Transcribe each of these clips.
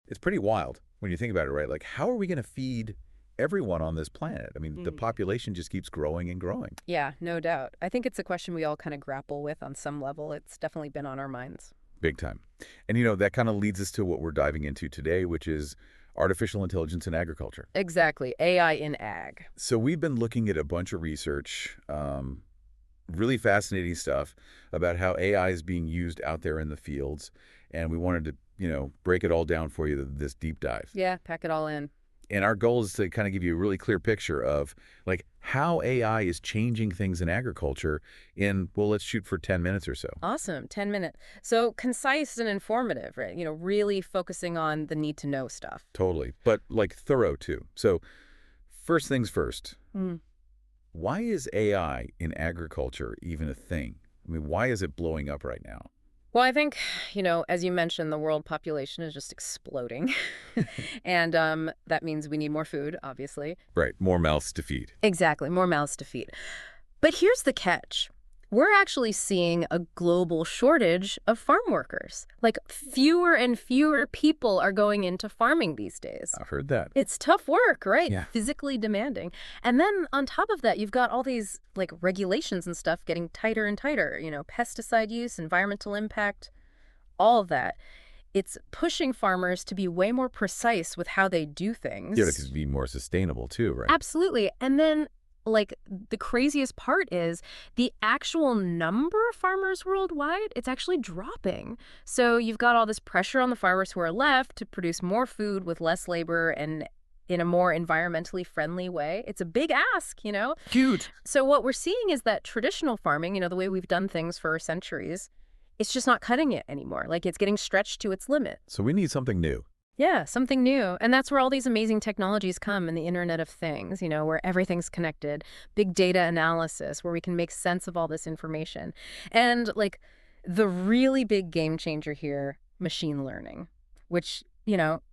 It's pretty wild when you think about it, right? Like, how are we going to feed everyone on this planet? I mean, the population just keeps growing and growing. Yeah, no doubt. I think it's a question we all kind of grapple with on some level. It's definitely been on our minds. Big time. And, that kind of leads us to what we're diving into today, which is artificial intelligence in agriculture. Exactly. AI in ag. So we've been looking at a bunch of research, really fascinating stuff about how AI is being used out there in the fields. And we wanted to, break it all down for you, this deep dive. Yeah, pack it all in. And our goal is to kind of give you a really clear picture of like how AI is changing things in agriculture in, well, let's shoot for 10 minutes or so. Awesome. 10 minutes. So concise and informative, right? Really focusing on the need to know stuff. Totally. But like thorough too. So first things first, Mm. why is AI in agriculture even a thing? I mean, why is it blowing up right now? Well, I think, as you mentioned, the world population is just exploding. And that means we need more food, obviously. Right. More mouths to feed. Exactly. More mouths to feed. But here's the catch. We're actually seeing a global shortage of farm workers. Like, fewer and fewer people are going into farming these days. I've heard that. It's tough work, right? Yeah. Physically demanding. And then on top of that, you've got all these like regulations and stuff getting tighter and tighter, pesticide use, environmental impact, all of that. It's pushing farmers to be way more precise with how they do things. Yeah, to be more sustainable too, right? Absolutely. And then like the craziest part is the actual number of farmers worldwide, it's actually dropping. So you've got all this pressure on the farmers who are left to produce more food with less labor and in a more environmentally friendly way. It's a big ask, Huge. So what we're seeing is that traditional farming, the way we've done things for centuries, it's just not cutting it anymore. Like, it's getting stretched to its limit. So we need something new. Yeah, something new. And that's where all these amazing technologies come in the Internet of Things, where everything's connected, big data analysis, where we can make sense of all this information. And like the really big game changer here, machine learning, which,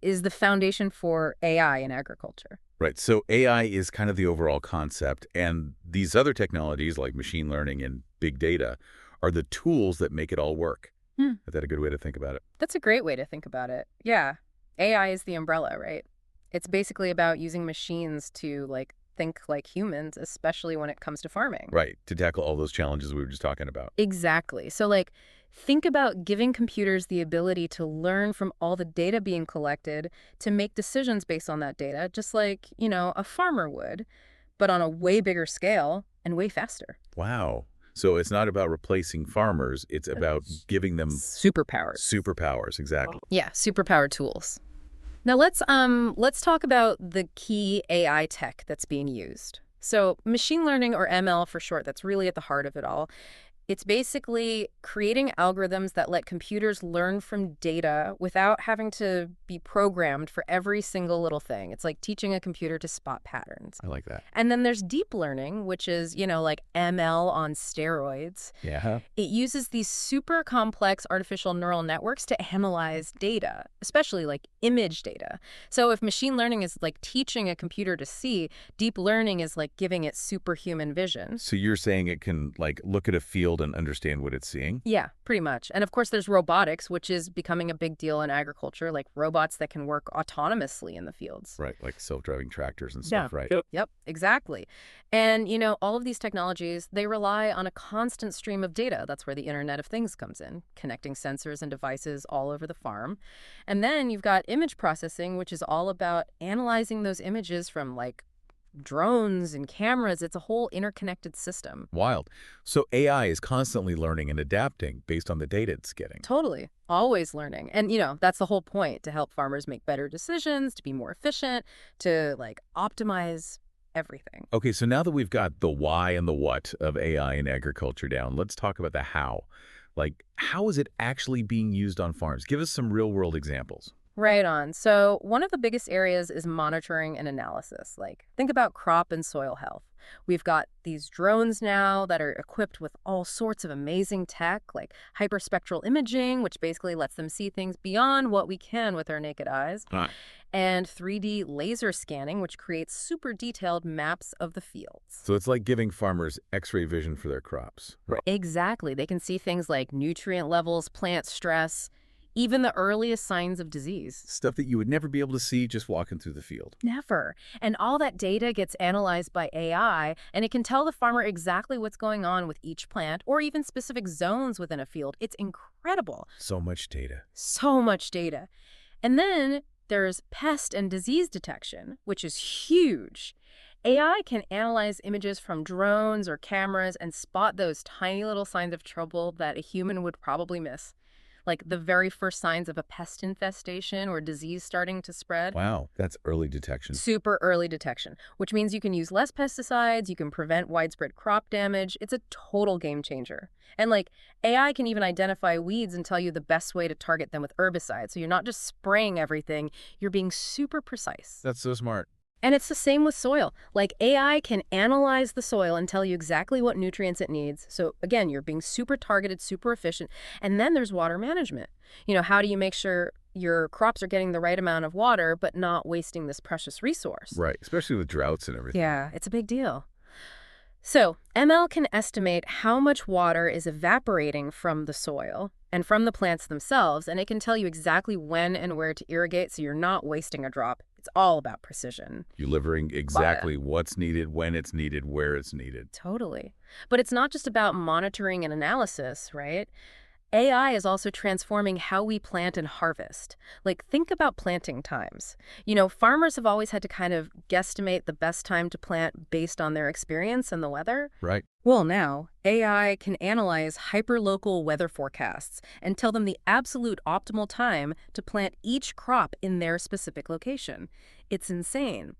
is the foundation for AI in agriculture. Right. So AI is kind of the overall concept. And these other technologies like machine learning and big data are the tools that make it all work. Is that a good way to think about it? That's a great way to think about it. Yeah. AI is the umbrella, right? It's basically about using machines to think like humans, especially when it comes to farming. Right, to tackle all those challenges we were just talking about. Exactly. So think about giving computers the ability to learn from all the data being collected to make decisions based on that data, just like, a farmer would, but on a way bigger scale and way faster. Wow. So it's not about replacing farmers, it's about giving them superpowers. Superpowers, exactly. Yeah, superpower tools. Now let's talk about the key AI tech that's being used. So machine learning, or ML for short, that's really at the heart of it all. It's basically creating algorithms that let computers learn from data without having to be programmed for every single little thing. It's like teaching a computer to spot patterns. I like that. And then there's deep learning, which is, like ML on steroids. Yeah. It uses these super complex artificial neural networks to analyze data, especially like image data. So if machine learning is like teaching a computer to see, deep learning is like giving it superhuman vision. So you're saying it can look at a field and understand what it's seeing? Yeah, pretty much. And of course there's robotics, which is becoming a big deal in agriculture, like robots that can work autonomously in the fields. Right, like self-driving tractors and stuff, right? Yep, exactly. And, all of these technologies, they rely on a constant stream of data. That's where the Internet of Things comes in, connecting sensors and devices all over the farm. And then you've got image processing, which is all about analyzing those images from drones and cameras. It's a whole interconnected system. Wild. So AI is constantly learning and adapting based on the data it's getting. Totally. Always learning. And, that's the whole point, to help farmers make better decisions, to be more efficient, to optimize everything. Okay, so now that we've got the why and the what of AI in agriculture down, let's talk about the how. How is it actually being used on farms? Give us some real-world examples. Right on. So one of the biggest areas is monitoring and analysis. Think about crop and soil health. We've got these drones now that are equipped with all sorts of amazing tech, like hyperspectral imaging, which basically lets them see things beyond what we can with our naked eyes, and 3D laser scanning, which creates super detailed maps of the fields. So it's like giving farmers X-ray vision for their crops. Exactly. They can see things like nutrient levels, plant stress, even the earliest signs of disease. Stuff that you would never be able to see just walking through the field. Never. And all that data gets analyzed by AI, and it can tell the farmer exactly what's going on with each plant or even specific zones within a field. It's incredible. So much data. So much data. And then there's pest and disease detection, which is huge. AI can analyze images from drones or cameras and spot those tiny little signs of trouble that a human would probably miss, like the very first signs of a pest infestation or disease starting to spread. Wow, that's early detection. Super early detection, which means you can use less pesticides, you can prevent widespread crop damage. It's a total game changer. And AI can even identify weeds and tell you the best way to target them with herbicides. So you're not just spraying everything, you're being super precise. That's so smart. And it's the same with soil. AI can analyze the soil and tell you exactly what nutrients it needs. So again, you're being super targeted, super efficient. And then there's water management. How do you make sure your crops are getting the right amount of water, but not wasting this precious resource? Right, especially with droughts and everything. Yeah, it's a big deal. So ML can estimate how much water is evaporating from the soil and from the plants themselves, and it can tell you exactly when and where to irrigate so you're not wasting a drop. It's all about precision. You're delivering exactly what's needed, when it's needed, where it's needed. Totally. But it's not just about monitoring and analysis, right? AI is also transforming how we plant and harvest. Think about planting times. Farmers have always had to kind of guesstimate the best time to plant based on their experience and the weather. Right. Well, now, AI can analyze hyperlocal weather forecasts and tell them the absolute optimal time to plant each crop in their specific location. It's insane.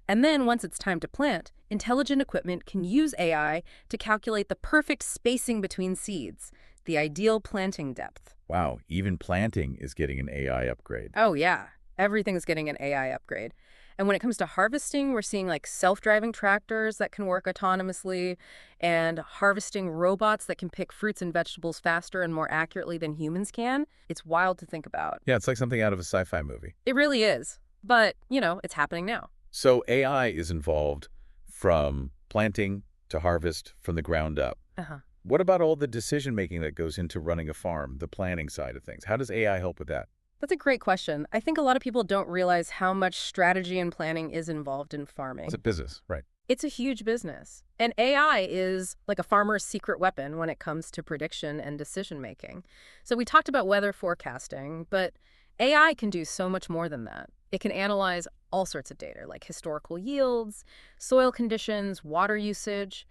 And then once it's time to plant, intelligent equipment can use AI to calculate the perfect spacing between seeds, the ideal planting depth. Wow, even planting is getting an AI upgrade. Oh, yeah. Everything's getting an AI upgrade. And when it comes to harvesting, we're seeing self-driving tractors that can work autonomously and harvesting robots that can pick fruits and vegetables faster and more accurately than humans can. It's wild to think about. Yeah, it's like something out of a sci-fi movie. It really is. But, it's happening now. So AI is involved from planting to harvest from the ground up. Uh-huh. What about all the decision-making that goes into running a farm, the planning side of things? How does AI help with that? That's a great question. I think a lot of people don't realize how much strategy and planning is involved in farming. It's a business, right? It's a huge business. And AI is like a farmer's secret weapon when it comes to prediction and decision-making. So we talked about weather forecasting, but AI can do so much more than that. It can analyze all sorts of data, like historical yields, soil conditions, water usage,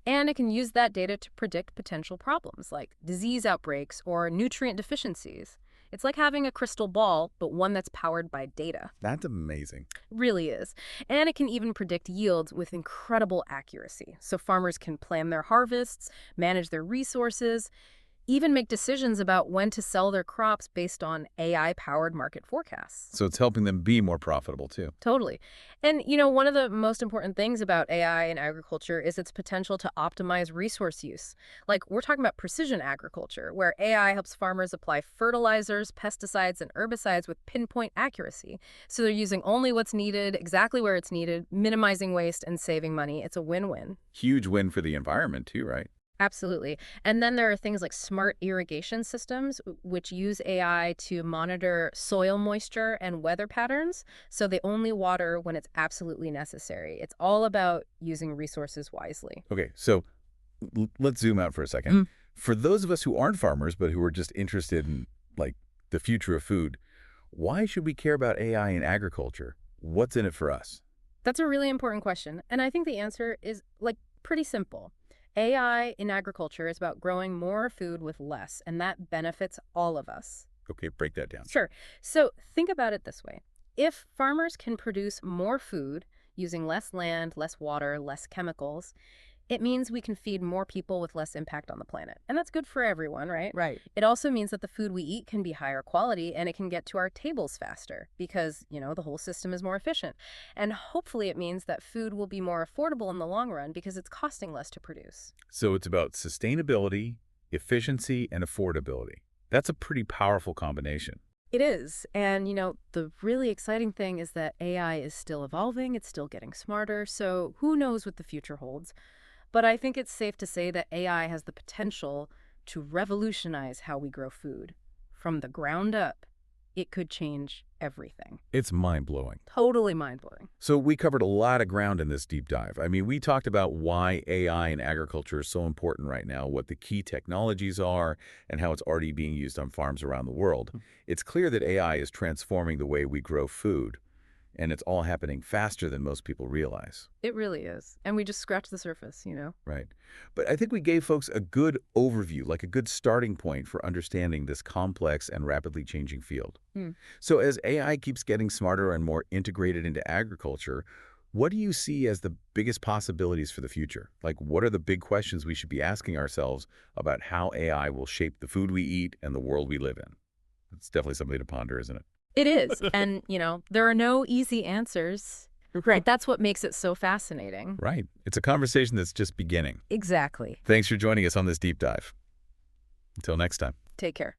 and it can use that data to predict potential problems like disease outbreaks or nutrient deficiencies. It's like having a crystal ball, but one that's powered by data. That's amazing. It really is. And it can even predict yields with incredible accuracy. So farmers can plan their harvests, manage their resources, even make decisions about when to sell their crops based on AI-powered market forecasts. So it's helping them be more profitable, too. Totally. And, one of the most important things about AI in agriculture is its potential to optimize resource use. We're talking about precision agriculture, where AI helps farmers apply fertilizers, pesticides, and herbicides with pinpoint accuracy. So they're using only what's needed, exactly where it's needed, minimizing waste and saving money. It's a win-win. Huge win for the environment, too, right? Absolutely. And then there are things like smart irrigation systems, which use AI to monitor soil moisture and weather patterns, so they only water when it's absolutely necessary. It's all about using resources wisely. Okay, so let's zoom out for a second. For those of us who aren't farmers, but who are just interested in, the future of food, why should we care about AI in agriculture? What's in it for us? That's a really important question. And I think the answer is, pretty simple. AI in agriculture is about growing more food with less, and that benefits all of us. Okay, break that down. Sure. So think about it this way. If farmers can produce more food using less land, less water, less chemicals, it means we can feed more people with less impact on the planet. And that's good for everyone, right? Right. It also means that the food we eat can be higher quality and it can get to our tables faster because, the whole system is more efficient. And hopefully it means that food will be more affordable in the long run because it's costing less to produce. So it's about sustainability, efficiency, and affordability. That's a pretty powerful combination. It is. And, the really exciting thing is that AI is still evolving. It's still getting smarter. So who knows what the future holds? But I think it's safe to say that AI has the potential to revolutionize how we grow food, from the ground up, it could change everything. It's mind-blowing. Totally mind-blowing. So we covered a lot of ground in this deep dive. I mean, we talked about why AI in agriculture is so important right now, what the key technologies are, and how it's already being used on farms around the world. It's clear that AI is transforming the way we grow food, and it's all happening faster than most people realize. It really is. And we just scratched the surface. Right. But I think we gave folks a good overview, like a good starting point for understanding this complex and rapidly changing field. Hmm. So as AI keeps getting smarter and more integrated into agriculture, what do you see as the biggest possibilities for the future? Like, what are the big questions we should be asking ourselves about how AI will shape the food we eat and the world we live in? It's definitely something to ponder, isn't it? It is. And, there are no easy answers. Right. But that's what makes it so fascinating. Right. It's a conversation that's just beginning. Exactly. Thanks for joining us on this deep dive. Until next time. Take care.